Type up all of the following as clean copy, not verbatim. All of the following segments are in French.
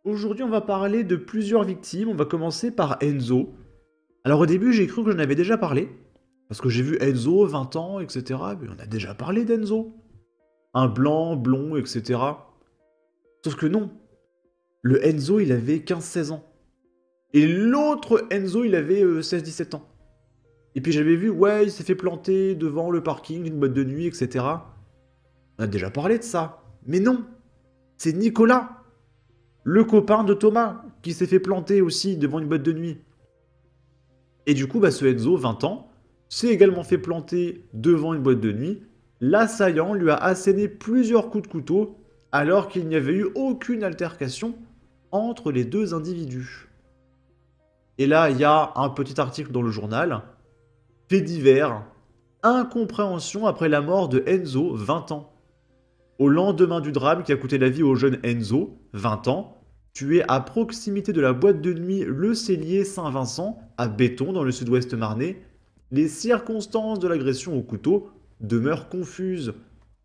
Aujourd'hui, on va parler de plusieurs victimes. On va commencer par Enzo. Alors au début, j'ai cru que j'en avais déjà parlé. Parce que j'ai vu Enzo, 20 ans, etc. Mais on a déjà parlé d'Enzo. Un blanc, blond, etc. Sauf que non. Le Enzo, il avait 15-16 ans. Et l'autre Enzo, il avait 16-17 ans. Et puis j'avais vu, ouais, il s'est fait planter devant le parking d'une boîte de nuit, etc. On a déjà parlé de ça. Mais non. C'est Nicolas, le copain de Thomas, qui s'est fait planter aussi devant une boîte de nuit. Et du coup, ce Enzo, 20 ans, s'est également fait planter devant une boîte de nuit. L'assaillant lui a asséné plusieurs coups de couteau alors qu'il n'y avait eu aucune altercation entre les deux individus. Et là, il y a un petit article dans le journal. Fait divers. Incompréhension après la mort de Enzo, 20 ans. Au lendemain du drame qui a coûté la vie au jeune Enzo, 20 ans, tué à proximité de la boîte de nuit Le Cellier Saint-Vincent, à Béton, dans le sud-ouest marnais, les circonstances de l'agression au couteau demeurent confuses.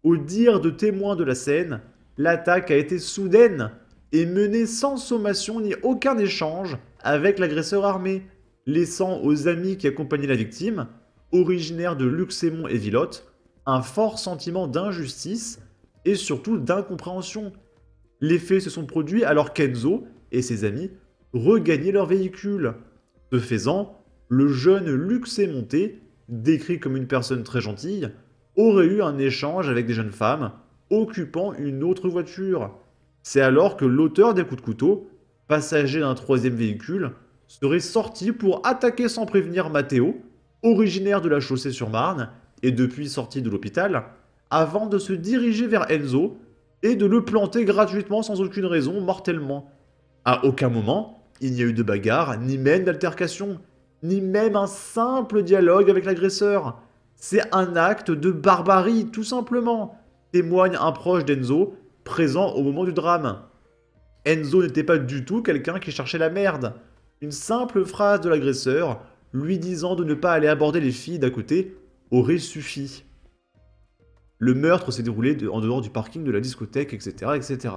Au dire de témoins de la scène, l'attaque a été soudaine et menée sans sommation ni aucun échange avec l'agresseur armé, laissant aux amis qui accompagnaient la victime, originaires de Luxemont et Villotte, un fort sentiment d'injustice et surtout d'incompréhension. Les faits se sont produits alors qu'Enzo et ses amis regagnaient leur véhicule. Ce faisant, le jeune Luxemontais, décrit comme une personne très gentille, aurait eu un échange avec des jeunes femmes occupant une autre voiture. C'est alors que l'auteur des coups de couteau, passager d'un troisième véhicule, serait sorti pour attaquer sans prévenir Matteo, originaire de la Chaussée-sur-Marne et depuis sorti de l'hôpital, avant de se diriger vers Enzo et de le planter gratuitement sans aucune raison, mortellement. À aucun moment, il n'y a eu de bagarre, ni même d'altercation, ni même un simple dialogue avec l'agresseur. C'est un acte de barbarie, tout simplement, témoigne un proche d'Enzo, présent au moment du drame. Enzo n'était pas du tout quelqu'un qui cherchait la merde. Une simple phrase de l'agresseur, lui disant de ne pas aller aborder les filles d'à côté, aurait suffi. Le meurtre s'est déroulé en dehors du parking de la discothèque, etc., etc.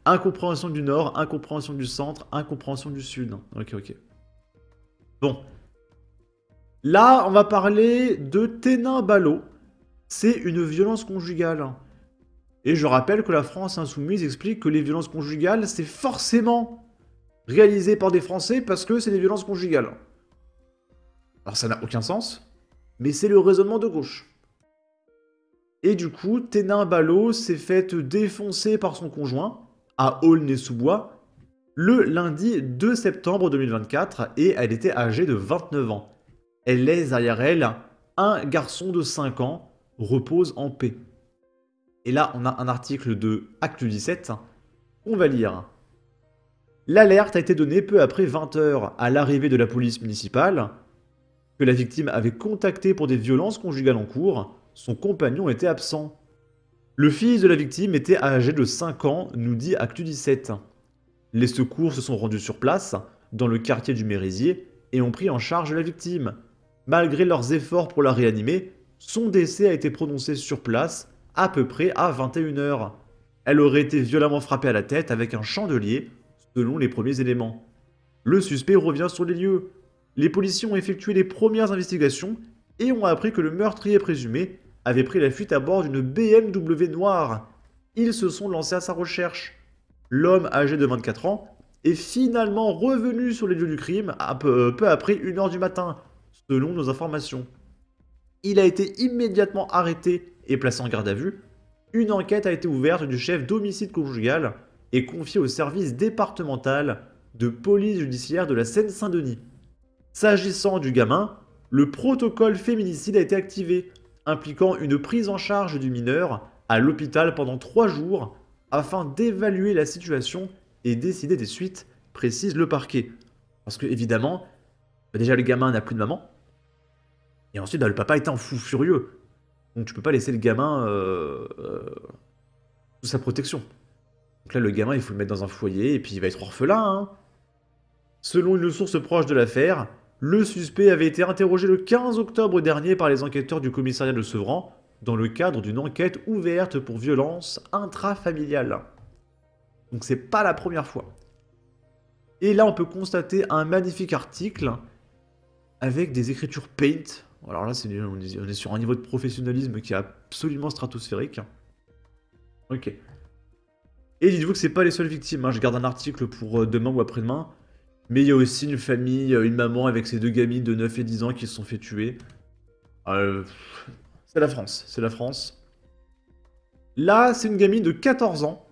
Incompréhension du nord, incompréhension du centre, incompréhension du sud. Ok, ok. Bon. Là, on va parler de Ténin Ballot. C'est une violence conjugale. Et je rappelle que la France insoumise explique que les violences conjugales, c'est forcément réalisé par des Français parce que c'est des violences conjugales. Alors ça n'a aucun sens, mais c'est le raisonnement de gauche. Et du coup, Ténin Ballot s'est faite défoncer par son conjoint, à Aulnay-sous-Bois, le lundi 2 septembre 2024, et elle était âgée de 29 ans. Elle laisse derrière elle un garçon de 5 ans, repose en paix. Et là, on a un article de Actu 17 qu'on va lire. L'alerte a été donnée peu après 20 heures à l'arrivée de la police municipale, que la victime avait contacté pour des violences conjugales en cours. Son compagnon était absent. Le fils de la victime était âgé de 5 ans, nous dit Actu 17. Les secours se sont rendus sur place, dans le quartier du Mérisier, et ont pris en charge la victime. Malgré leurs efforts pour la réanimer, son décès a été prononcé sur place, à peu près à 21 heures. Elle aurait été violemment frappée à la tête avec un chandelier, selon les premiers éléments. Le suspect revient sur les lieux. Les policiers ont effectué les premières investigations et ont appris que le meurtrier présumé avait pris la fuite à bord d'une BMW noire. Ils se sont lancés à sa recherche. L'homme âgé de 24 ans est finalement revenu sur les lieux du crime peu après 1 h du matin, selon nos informations. Il a été immédiatement arrêté et placé en garde à vue. Une enquête a été ouverte du chef d'homicide conjugal et confiée au service départemental de police judiciaire de la Seine-Saint-Denis. S'agissant du gamin, le protocole féminicide a été activé, impliquant une prise en charge du mineur à l'hôpital pendant 3 jours afin d'évaluer la situation et décider des suites, précise le parquet. Parce que, évidemment, déjà le gamin n'a plus de maman, et ensuite le papa était un fou furieux. Donc tu peux pas laisser le gamin sous sa protection. Donc là, le gamin, il faut le mettre dans un foyer et puis il va être orphelin. Hein. Selon une source proche de l'affaire, le suspect avait été interrogé le 15 octobre dernier par les enquêteurs du commissariat de Sevran dans le cadre d'une enquête ouverte pour violence intrafamiliale. Donc c'est pas la première fois. Et là, on peut constater un magnifique article avec des écritures Paint. Alors là, on est sur un niveau de professionnalisme qui est absolument stratosphérique. Ok. Et dites-vous que c'est pas les seules victimes, hein. Je garde un article pour demain ou après-demain. Mais il y a aussi une famille, une maman avec ses 2 gamines de 9 et 10 ans qui se sont fait tuer. Euh, c'est la France, c'est la France. Là, c'est une gamine de 14 ans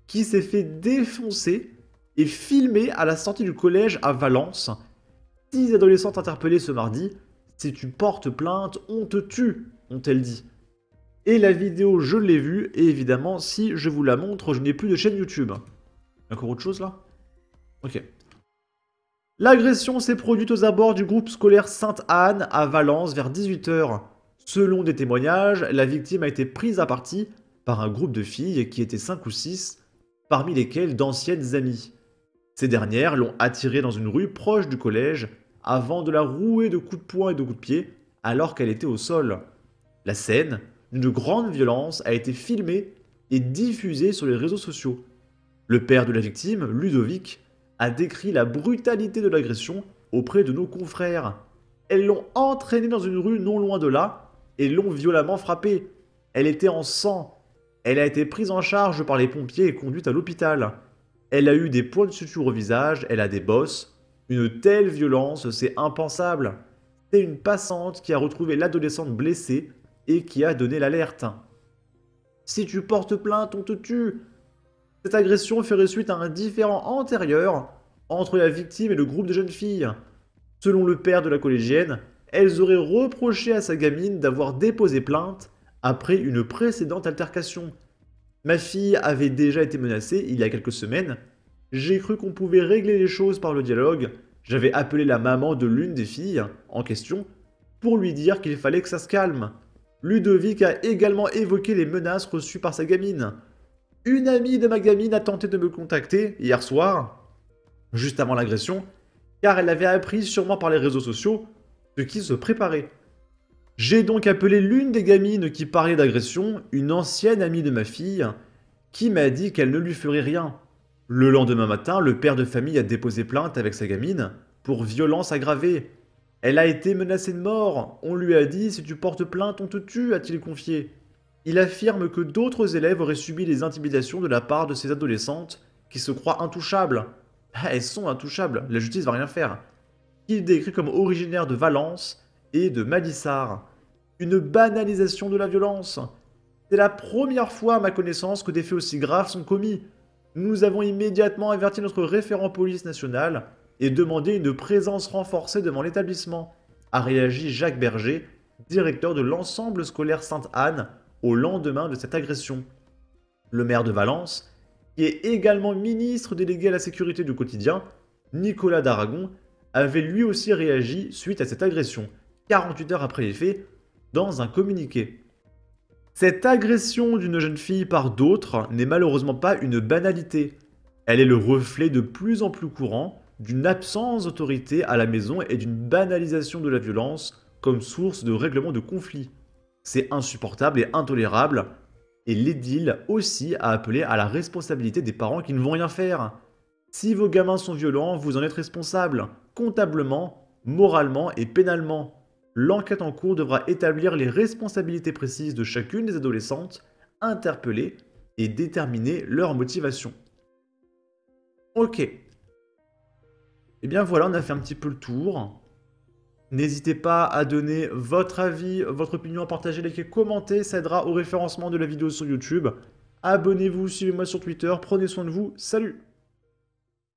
qui s'est fait défoncer et filmer à la sortie du collège à Valence. 6 adolescentes interpellées ce mardi. Si tu portes plainte, on te tue, ont-elles dit. Et la vidéo, je l'ai vue, et évidemment, si je vous la montre, je n'ai plus de chaîne YouTube. Encore autre chose là? Ok. L'agression s'est produite aux abords du groupe scolaire Sainte-Anne à Valence vers 18 h. Selon des témoignages, la victime a été prise à partie par un groupe de filles qui étaient 5 ou 6, parmi lesquelles d'anciennes amies. Ces dernières l'ont attirée dans une rue proche du collège avant de la rouer de coups de poing et de coups de pied alors qu'elle était au sol. La scène, d'une grande violence, a été filmée et diffusée sur les réseaux sociaux. Le père de la victime, Ludovic, a décrit la brutalité de l'agression auprès de nos confrères. Elles l'ont entraînée dans une rue non loin de là et l'ont violemment frappée. Elle était en sang. Elle a été prise en charge par les pompiers et conduite à l'hôpital. Elle a eu des points de suture au visage, elle a des bosses. Une telle violence, c'est impensable. C'est une passante qui a retrouvé l'adolescente blessée et qui a donné l'alerte. Si tu portes plainte, on te tue. Cette agression ferait suite à un différend antérieur entre la victime et le groupe de jeunes filles. Selon le père de la collégienne, elles auraient reproché à sa gamine d'avoir déposé plainte après une précédente altercation. Ma fille avait déjà été menacée il y a quelques semaines. J'ai cru qu'on pouvait régler les choses par le dialogue. J'avais appelé la maman de l'une des filles en question pour lui dire qu'il fallait que ça se calme. Ludovic a également évoqué les menaces reçues par sa gamine. Une amie de ma gamine a tenté de me contacter hier soir, juste avant l'agression, car elle avait appris sûrement par les réseaux sociaux ce qui se préparait. J'ai donc appelé l'une des gamines qui parlait d'agression, une ancienne amie de ma fille, qui m'a dit qu'elle ne lui ferait rien. Le lendemain matin, le père de famille a déposé plainte avec sa gamine pour violence aggravée. Elle a été menacée de mort. On lui a dit « Si tu portes plainte, on te tue », a-t-il confié. Il affirme que d'autres élèves auraient subi les intimidations de la part de ces adolescentes qui se croient intouchables. Elles sont intouchables, la justice va rien faire. Il décrit comme originaire de Valence et de Malissard. Une banalisation de la violence. C'est la première fois à ma connaissance que des faits aussi graves sont commis. Nous avons immédiatement averti notre référent police nationale et demandé une présence renforcée devant l'établissement, a réagi Jacques Berger, directeur de l'ensemble scolaire Sainte-Anne, au lendemain de cette agression. Le maire de Valence, qui est également ministre délégué à la sécurité du quotidien, Nicolas d'Aragon, avait lui aussi réagi suite à cette agression, 48 heures après les faits, dans un communiqué. Cette agression d'une jeune fille par d'autres n'est malheureusement pas une banalité. Elle est le reflet de plus en plus courant d'une absence d'autorité à la maison et d'une banalisation de la violence comme source de règlement de conflits. C'est insupportable et intolérable, et l'édile aussi a appelé à la responsabilité des parents qui ne vont rien faire. Si vos gamins sont violents, vous en êtes responsable, comptablement, moralement et pénalement. L'enquête en cours devra établir les responsabilités précises de chacune des adolescentes interpellées et déterminer leur motivation. Ok. Et bien voilà, on a fait un petit peu le tour. N'hésitez pas à donner votre avis, votre opinion, à partager, liker, commenter, ça aidera au référencement de la vidéo sur YouTube. Abonnez-vous, suivez-moi sur Twitter, prenez soin de vous, salut!